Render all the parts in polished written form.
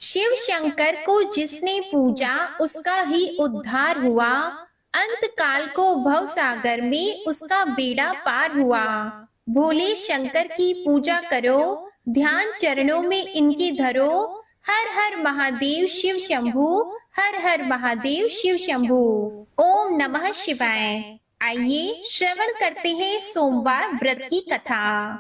शिव शंकर को जिसने पूजा उसका ही उद्धार हुआ। अंत काल को भव सागर में उसका बेड़ा पार हुआ। भोले शंकर की पूजा करो, ध्यान चरणों में इनके धरो। हर हर महादेव शिव शंभू, हर हर महादेव शिव शंभू। ओम नमः शिवाय। आइए श्रवण करते हैं सोमवार व्रत की कथा।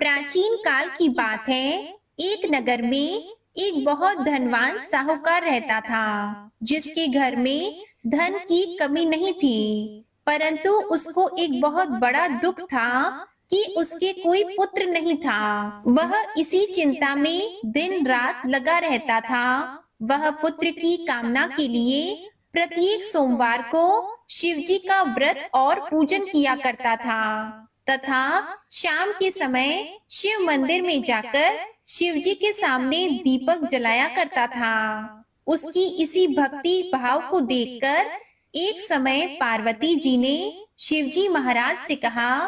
प्राचीन काल की बात है। एक नगर में एक बहुत धनवान साहूकार रहता था, जिसके घर में धन की कमी नहीं थी। परंतु उसको एक बहुत बड़ा दुख था कि उसके कोई पुत्र नहीं था। वह इसी चिंता में दिन रात लगा रहता था। वह पुत्र की कामना के लिए प्रत्येक सोमवार को शिवजी का व्रत और पूजन किया करता था तथा शाम के समय शिव मंदिर में जाकर शिवजी के सामने दीपक जलाया करता था। उसकी इसी भक्ति भाव को देखकर एक समय पार्वती जी ने शिवजी महाराज से कहा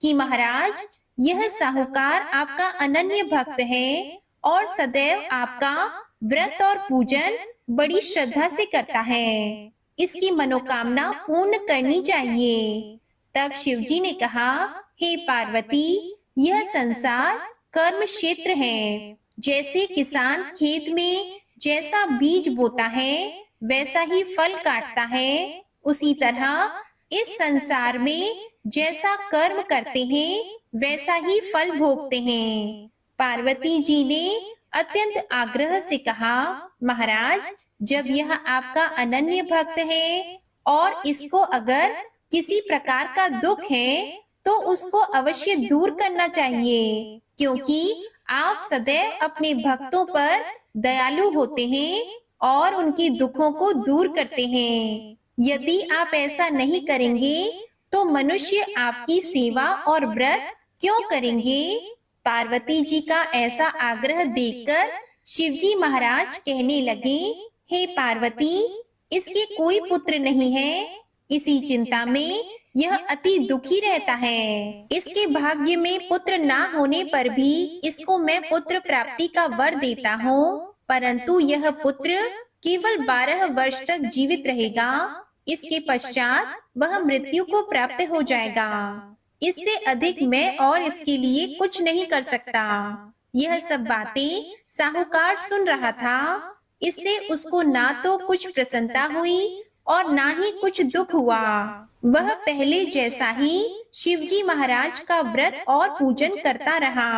कि महाराज, यह साहूकार आपका अनन्य भक्त है और सदैव आपका व्रत और पूजन बड़ी श्रद्धा से करता है। इसकी मनोकामना पूर्ण करनी चाहिए। तब शिवजी ने कहा, हे पार्वती, यह संसार कर्म क्षेत्र है। जैसे किसान खेत में जैसा बीज बोता है वैसा ही फल काटता है, उसी तरह इस संसार में जैसा कर्म करते हैं वैसा ही फल भोगते हैं। पार्वती जी ने अत्यंत आग्रह से कहा, महाराज, जब यह आपका अनन्य भक्त है और इसको अगर किसी प्रकार का दुख है तो उसको अवश्य दूर करना चाहिए, क्योंकि आप सदैव अपने भक्तों पर दयालु होते हैं और उनके दुखों को दूर करते हैं। यदि आप ऐसा नहीं करेंगे तो मनुष्य आपकी सेवा और व्रत क्यों करेंगे? पार्वती जी का ऐसा आग्रह देखकर शिवजी महाराज कहने लगे, हे पार्वती, इसके कोई पुत्र नहीं है। इसी चिंता में यह अति दुखी रहता है। इसके भाग्य में पुत्र ना होने पर भी इसको मैं पुत्र प्राप्ति का वर देता हूँ, परंतु यह पुत्र केवल 12 वर्ष तक जीवित रहेगा। इसके पश्चात वह मृत्यु को प्राप्त हो जाएगा। इससे अधिक मैं और इसके लिए कुछ नहीं कर सकता। यह सब बातें साहूकार सुन रहा था। इससे उसको ना तो कुछ प्रसन्नता हुई और ना ही कुछ दुख हुआ। वह पहले जैसा ही शिवजी महाराज का व्रत और पूजन करता रहा।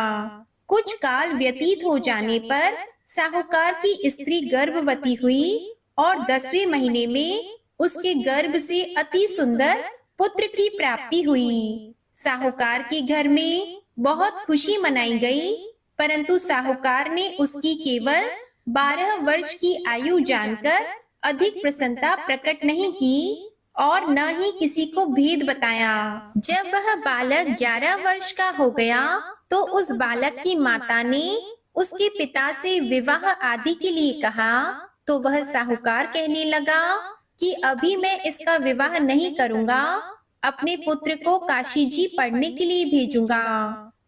कुछ काल व्यतीत हो जाने पर साहूकार की स्त्री गर्भवती हुई और 10वें महीने में उसके गर्भ से अति सुंदर पुत्र की प्राप्ति हुई। साहूकार के घर में बहुत खुशी मनाई गई, परंतु साहूकार ने उसकी केवल 12 वर्ष की आयु जानकर अधिक प्रसन्नता प्रकट नहीं की और न ही किसी को भेद बताया। जब वह बालक 11 वर्ष का हो गया तो उस बालक की माता ने उसके पिता से विवाह आदि के लिए कहा, तो वह साहूकार कहने लगा कि अभी मैं इसका विवाह नहीं करूंगा, अपने पुत्र को काशी जी पढ़ने के लिए भेजूंगा।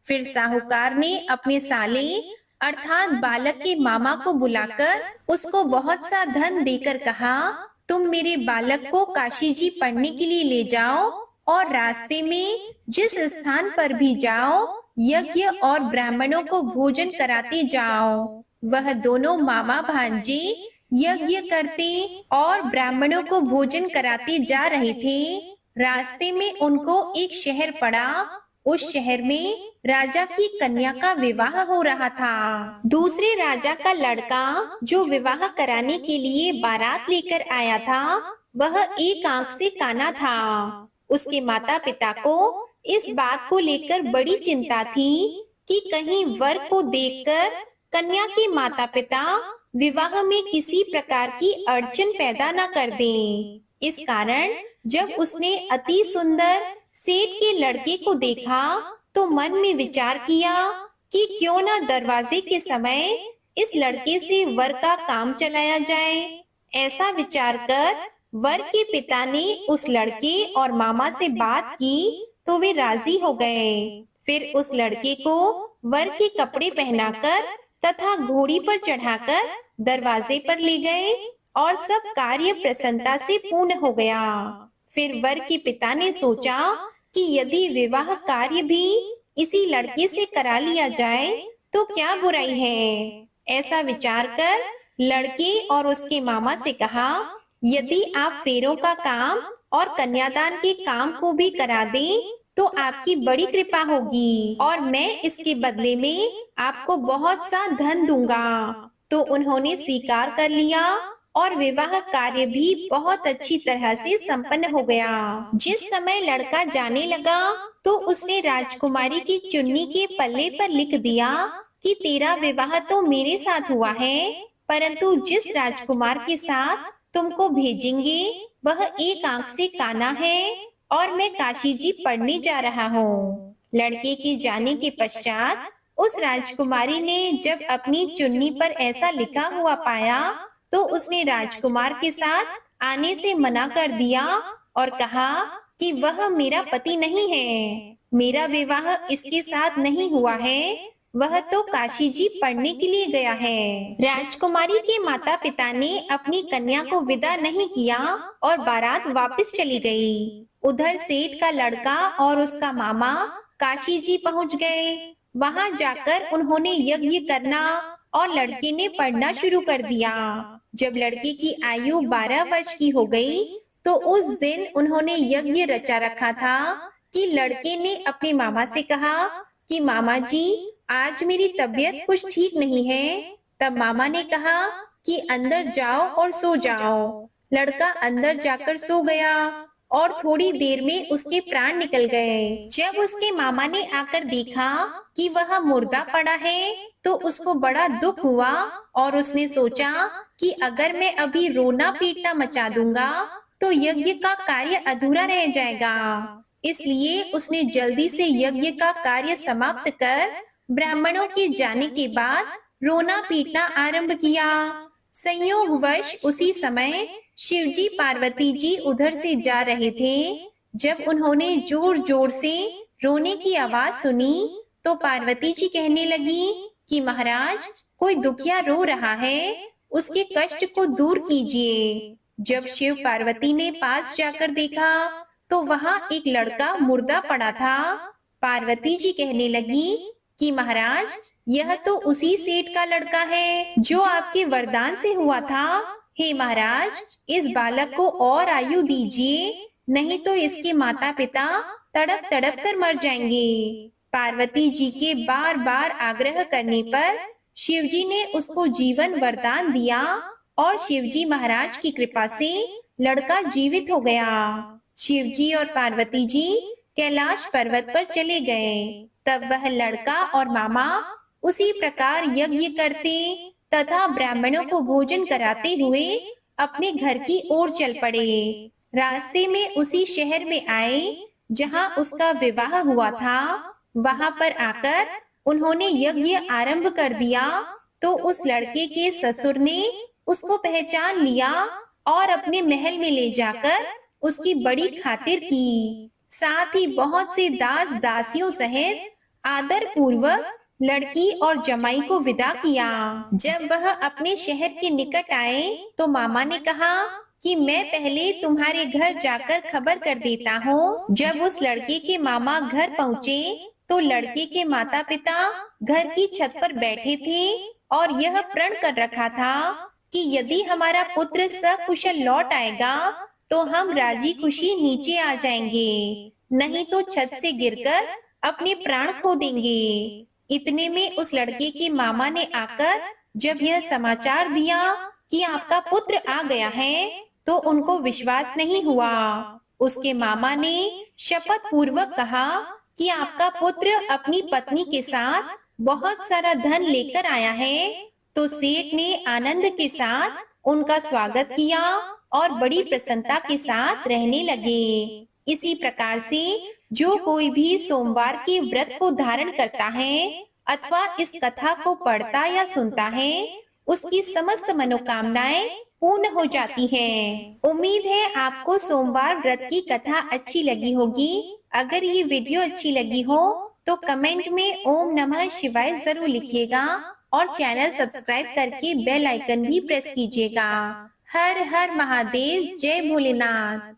फिर साहूकार ने अपने साले अर्थात बालक के मामा को बुलाकर उसको बहुत सा धन देकर कहा, तुम मेरे बालक को काशी जी पढ़ने के लिए ले जाओ और रास्ते में जिस स्थान पर भी जाओ यज्ञ और ब्राह्मणों को भोजन कराते जाओ। वह दोनों मामा भांजे यज्ञ करते और ब्राह्मणों को भोजन कराते जा रहे थे। रास्ते में उनको एक शहर पड़ा। उस शहर में राजा की कन्या का विवाह हो रहा था। दूसरे राजा का लड़का जो विवाह कराने के लिए बारात लेकर आया था, वह एक आंख से काना था। उसके माता पिता को इस बात को लेकर बड़ी चिंता थी कि कहीं वर को देखकर कन्या के माता पिता विवाह में किसी प्रकार की अड़चन पैदा न कर दें। इस कारण जब उसने अति सुंदर सेठ के लड़के को देखा तो मन में विचार किया कि क्यों न दरवाजे के समय इस लड़के से वर का काम चलाया जाए। ऐसा विचार कर वर के पिता ने उस लड़के और मामा से बात की तो वे राजी हो गए। फिर उस लड़के को वर के कपड़े पहनाकर तथा घोड़ी पर चढ़ाकर दरवाजे पर ले गए और सब कार्य प्रसन्नता से पूर्ण हो गया। फिर वर के पिता ने सोचा कि यदि विवाह कार्य भी इसी लड़के से करा लिया जाए तो क्या बुराई है। ऐसा विचार कर लड़के और उसके मामा से कहा, यदि आप फेरों का काम और कन्यादान के काम को भी करा दें तो आपकी बड़ी कृपा होगी और मैं इसके बदले में आपको बहुत सा धन दूंगा। तो उन्होंने स्वीकार कर लिया और विवाह कार्य भी बहुत अच्छी तरह से संपन्न हो गया। जिस समय लड़का जाने लगा तो उसने राजकुमारी की चुन्नी के पल्ले पर लिख दिया कि तेरा विवाह तो मेरे साथ हुआ है, परंतु जिस राजकुमार के साथ तुमको भेजेंगे वह एक आंख से काना है और मैं काशी जी पढ़ने जा रहा हूँ। लड़के के जाने के पश्चात उस राजकुमारी ने जब अपनी चुन्नी पर ऐसा लिखा हुआ पाया तो उसने राजकुमार के साथ आने से मना कर दिया और कहा कि वह मेरा पति नहीं है, मेरा विवाह इसके साथ नहीं हुआ है, वह तो काशी जी पढ़ने के लिए गया है। राजकुमारी के माता पिता ने अपनी कन्या को विदा नहीं किया और बारात वापस चली गई। उधर सेठ का लड़का और उसका मामा काशी जी पहुंच गए। वहां जाकर उन्होंने यज्ञ करना और लड़के ने पढ़ना शुरू कर दिया। जब लड़के की आयु 12 वर्ष की हो गई तो उस दिन उन्होंने यज्ञ रचा रखा था कि लड़के ने अपने मामा से कहा कि मामा जी आज मेरी तबीयत कुछ ठीक नहीं है। तब मामा ने कहा कि अंदर जाओ और सो जाओ। लड़का अंदर जाकर सो गया और थोड़ी देर में उसके प्राण निकल गए। जब उसके मामा ने आकर देखा कि वह मुर्दा पड़ा है तो उसको बड़ा दुख हुआ और उसने सोचा कि अगर मैं अभी रोना पीटना मचा दूंगा तो यज्ञ का कार्य अधूरा रह जाएगा। इसलिए उसने जल्दी से यज्ञ का कार्य समाप्त कर ब्राह्मणों के जाने के बाद रोना पीटना आरंभ किया। संयोगवश उसी समय शिवजी पार्वती जी उधर से जा रहे थे। जब उन्होंने जोर जोर से रोने की आवाज सुनी तो पार्वती जी कहने लगी कि महाराज कोई दुखिया रो रहा है, उसके कष्ट को दूर कीजिए। जब शिव पार्वती ने पास जाकर देखा तो वहाँ एक लड़का मुर्दा पड़ा था। पार्वती जी कहने लगी कि महाराज यह तो उसी सेठ का लड़का है जो आपके वरदान से हुआ था। हे महाराज इस बालक को और आयु दीजिए, नहीं तो इसके माता पिता तड़प तड़प कर मर जाएंगे। पार्वती जी के बार बार आग्रह करने पर शिवजी ने उसको जीवन वरदान दिया और शिवजी महाराज की कृपा से लड़का जीवित हो गया। शिवजी और पार्वती जी कैलाश पर्वत पर चले गए। तब वह लड़का और मामा उसी प्रकार यज्ञ करते तथा ब्राह्मणों को भोजन कराते हुए अपने घर की ओर चल पड़े। रास्ते में उसी शहर में आए जहां उसका विवाह हुआ था। वहां पर आकर उन्होंने यज्ञ आरंभ कर दिया तो उस लड़के के ससुर ने उसको पहचान लिया और अपने महल में ले जाकर उसकी बड़ी खातिर की। साथ ही बहुत से दास दासियों सहित आदर पूर्वक लड़की और जमाई को विदा किया। जब वह अपने शहर के निकट आए तो मामा ने कहा कि मैं पहले तुम्हारे घर जाकर खबर कर देता हूँ। जब उस लड़के के मामा घर पहुँचे तो लड़के के माता पिता घर की छत पर बैठे थे और यह प्रण कर रखा था कि यदि हमारा पुत्र सकुशल लौट आएगा तो हम राजी खुशी नीचे आ जाएंगे, नहीं तो छत से गिरकर अपने प्राण खो देंगे। इतने में उस लड़के के मामा ने आकर जब यह समाचार दिया कि आपका पुत्र आ गया है तो उनको विश्वास नहीं हुआ। उसके मामा ने शपथ पूर्वक कहा कि आपका पुत्र अपनी पत्नी के साथ बहुत सारा धन लेकर आया है। तो सेठ ने आनंद के साथ उनका स्वागत किया और बड़ी प्रसन्नता के साथ रहने लगे। इसी प्रकार से जो कोई भी सोमवार के व्रत को धारण करता है अथवा इस कथा को पढ़ता या सुनता है उसकी समस्त मनोकामनाएं पूर्ण हो जाती हैं। उम्मीद है आपको सोमवार व्रत की कथा अच्छी लगी होगी। अगर ये वीडियो अच्छी लगी हो तो कमेंट में ओम नमः शिवाय जरूर लिखिएगा और चैनल सब्सक्राइब करके बेल आइकन भी प्रेस कीजिएगा। हर हर महादेव, जय भोलेनाथ।